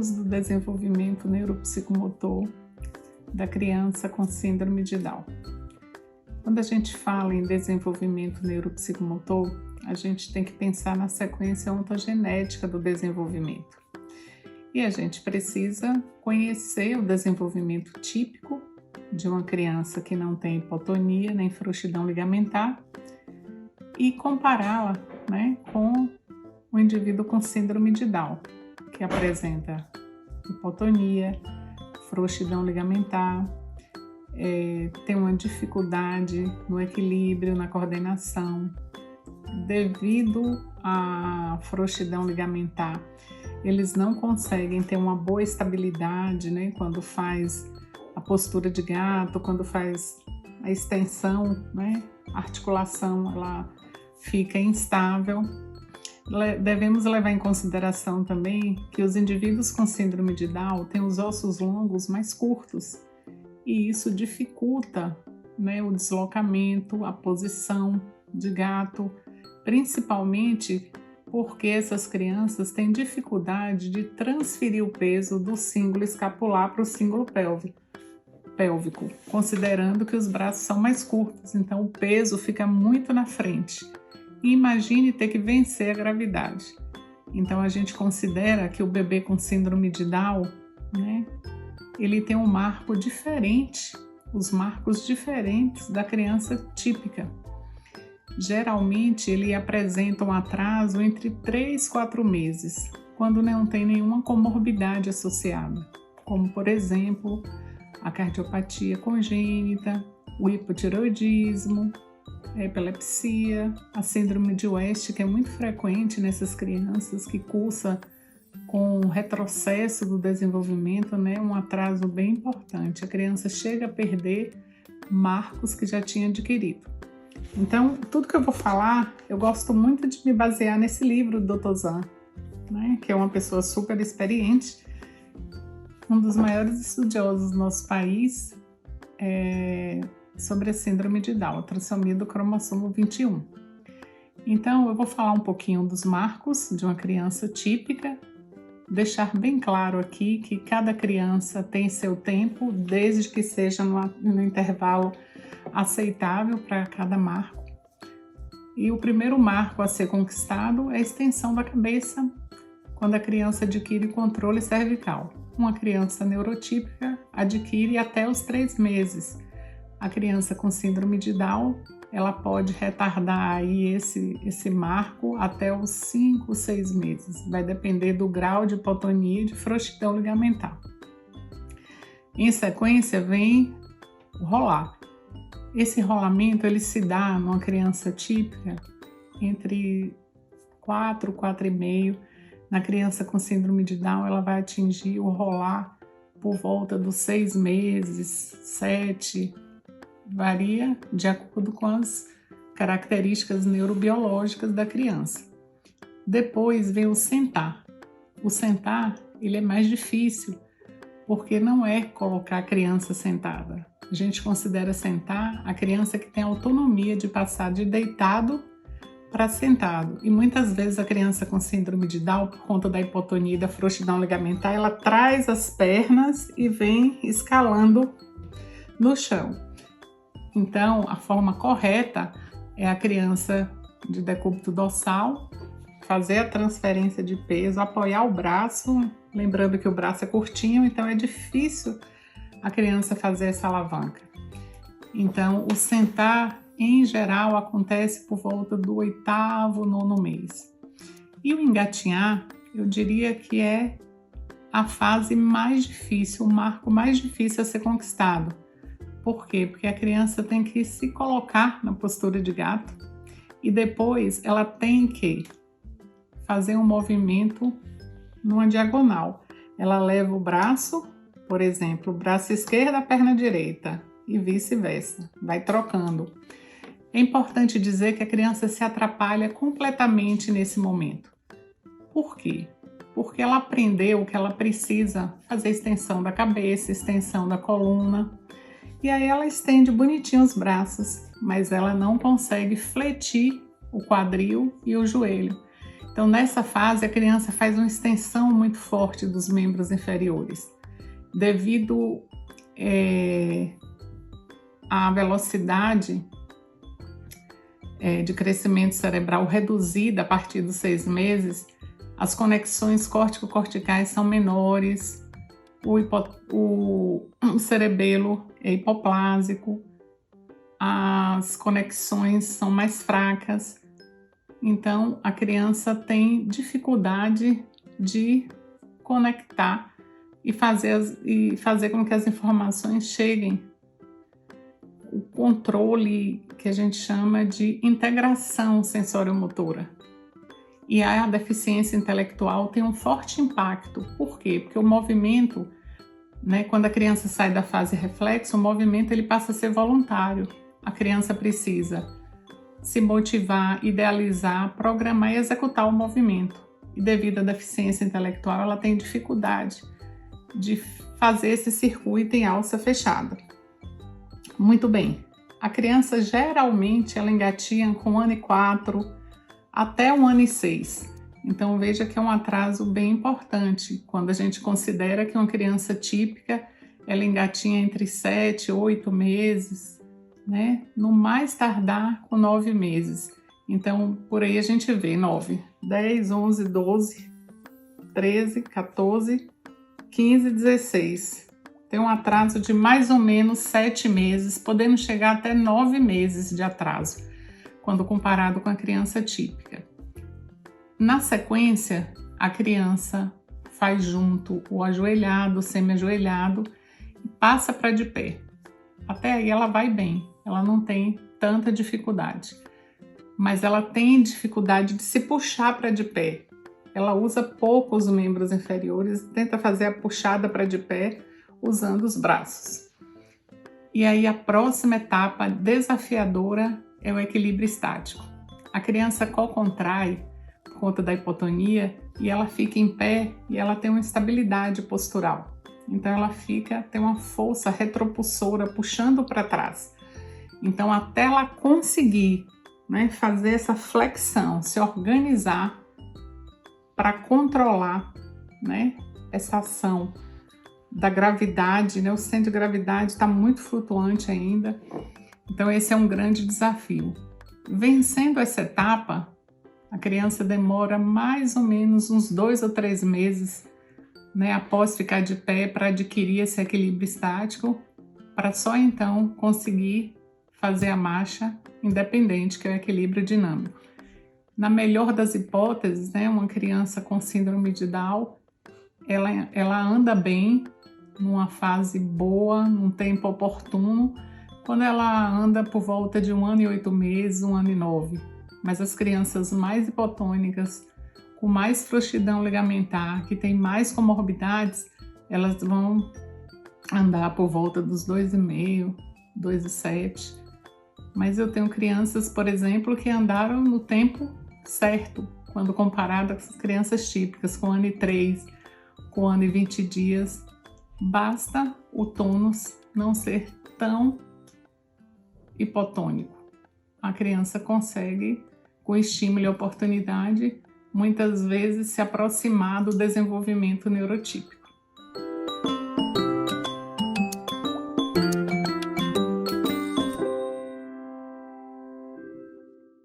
marcos do desenvolvimento neuropsicomotor da criança com síndrome de Down. Quando a gente fala em desenvolvimento neuropsicomotor, a gente tem que pensar na sequência ontogenética do desenvolvimento. E a gente precisa conhecer o desenvolvimento típico de uma criança que não tem hipotonia nem frouxidão ligamentar e compará-la, com o indivíduo com síndrome de Down, que apresenta hipotonia, frouxidão ligamentar, tem uma dificuldade no equilíbrio, na coordenação. Devido à frouxidão ligamentar, eles não conseguem ter uma boa estabilidade, quando faz a postura de gato, quando faz a extensão, a articulação, ela fica instável. Devemos levar em consideração também que os indivíduos com síndrome de Down têm os ossos longos mais curtos e isso dificulta, o deslocamento, a posição de gato, principalmente porque essas crianças têm dificuldade de transferir o peso do cíngulo escapular para o cíngulo pélvico, considerando que os braços são mais curtos, então o peso fica muito na frente. E imagine ter que vencer a gravidade. Então a gente considera que o bebê com síndrome de Down, ele tem um marco diferente, os marcos diferentes da criança típica. Geralmente ele apresenta um atraso entre 3 e 4 meses, quando não tem nenhuma comorbidade associada, como por exemplo a cardiopatia congênita, o hipotireoidismo, a epilepsia, a síndrome de West, que é muito frequente nessas crianças, que cursa com retrocesso do desenvolvimento, um atraso bem importante. A criança chega a perder marcos que já tinha adquirido. Então, tudo que eu vou falar, eu gosto muito de me basear nesse livro do Dr. Zan, que é uma pessoa super experiente, um dos maiores estudiosos do nosso país, sobre a síndrome de Down, a trissomia do cromossomo 21. Então, eu vou falar um pouquinho dos marcos de uma criança típica, deixar bem claro aqui que cada criança tem seu tempo, desde que seja no intervalo aceitável para cada marco. E o primeiro marco a ser conquistado é a extensão da cabeça, quando a criança adquire controle cervical. Uma criança neurotípica adquire até os 3 meses. A criança com síndrome de Down, ela pode retardar aí esse marco até os 5, 6 meses. Vai depender do grau de hipotonia e de frouxidão ligamentar. Em sequência, vem o rolar. Esse rolamento, ele se dá numa criança típica entre 4, 4,5. Na criança com síndrome de Down, ela vai atingir o rolar por volta dos 6 meses, 7. Varia de acordo com as características neurobiológicas da criança. Depois vem o sentar. O sentar, ele é mais difícil, porque não é colocar a criança sentada. A gente considera sentar a criança que tem autonomia de passar de deitado para sentado. E muitas vezes a criança com síndrome de Down, por conta da hipotonia e da frouxidão ligamentar, ela traz as pernas e vem escalando no chão. Então, a forma correta é a criança de decúbito dorsal fazer a transferência de peso, apoiar o braço, lembrando que o braço é curtinho, então é difícil a criança fazer essa alavanca. Então, o sentar, em geral, acontece por volta do 8º, 9º mês. E o engatinhar, eu diria que é a fase mais difícil, o marco mais difícil a ser conquistado. Por quê? Porque a criança tem que se colocar na postura de gato e depois ela tem que fazer um movimento numa diagonal. Ela leva o braço, por exemplo, o braço esquerdo, a perna direita e vice-versa, vai trocando. É importante dizer que a criança se atrapalha completamente nesse momento. Por quê? Porque ela aprendeu que ela precisa fazer extensão da cabeça, extensão da coluna, e aí ela estende bonitinho os braços, mas ela não consegue fletir o quadril e o joelho. Então, nessa fase, a criança faz uma extensão muito forte dos membros inferiores, devido à velocidade de crescimento cerebral reduzida a partir dos 6 meses. As conexões córtico-corticais são menores, o cerebelo é hipoplásico, as conexões são mais fracas, então a criança tem dificuldade de conectar e fazer com que as informações cheguem. O controle que a gente chama de integração sensório-motora. E a deficiência intelectual tem um forte impacto. Por quê? Porque o movimento, quando a criança sai da fase reflexo, o movimento ele passa a ser voluntário. A criança precisa se motivar, idealizar, programar e executar o movimento. E devido à deficiência intelectual, ela tem dificuldade de fazer esse circuito em alça fechada. Muito bem. A criança geralmente ela engatinha com 1 ano e 4 até 1 ano e 6. Então veja que é um atraso bem importante quando a gente considera que uma criança típica ela engatinha entre 7 e 8 meses, no mais tardar com 9 meses. Então por aí a gente vê 9, 10, 11, 12, 13, 14, 15, 16. Tem um atraso de mais ou menos 7 meses, podendo chegar até 9 meses de atraso, quando comparado com a criança típica. Na sequência, a criança faz junto o ajoelhado, o semi-ajoelhado e passa para de pé. Até aí ela vai bem, ela não tem tanta dificuldade, mas ela tem dificuldade de se puxar para de pé. Ela usa pouco os membros inferiores, tenta fazer a puxada para de pé usando os braços. E aí a próxima etapa desafiadora é o equilíbrio estático. A criança contrai por conta da hipotonia e ela fica em pé e ela tem uma estabilidade postural. Então ela tem uma força retropulsora puxando para trás. Então até ela conseguir fazer essa flexão, se organizar para controlar essa ação da gravidade, o centro de gravidade está muito flutuante ainda, então esse é um grande desafio. Vencendo essa etapa, a criança demora mais ou menos uns 2 ou 3 meses, após ficar de pé para adquirir esse equilíbrio estático, para só então conseguir fazer a marcha independente, que é o equilíbrio dinâmico. Na melhor das hipóteses, uma criança com síndrome de Down, ela anda bem, numa fase boa, num tempo oportuno, quando ela anda por volta de 1 ano e 8 meses, 1 ano e 9. Mas as crianças mais hipotônicas, com mais frouxidão ligamentar, que têm mais comorbidades, elas vão andar por volta dos 2,5, 2,7. Mas eu tenho crianças, por exemplo, que andaram no tempo certo, quando comparado com as crianças típicas, com 1 ano e 3, com 1 ano e 20 dias. Basta o tônus não ser tão hipotônico. A criança consegue, com estímulo e oportunidade, muitas vezes se aproximar do desenvolvimento neurotípico.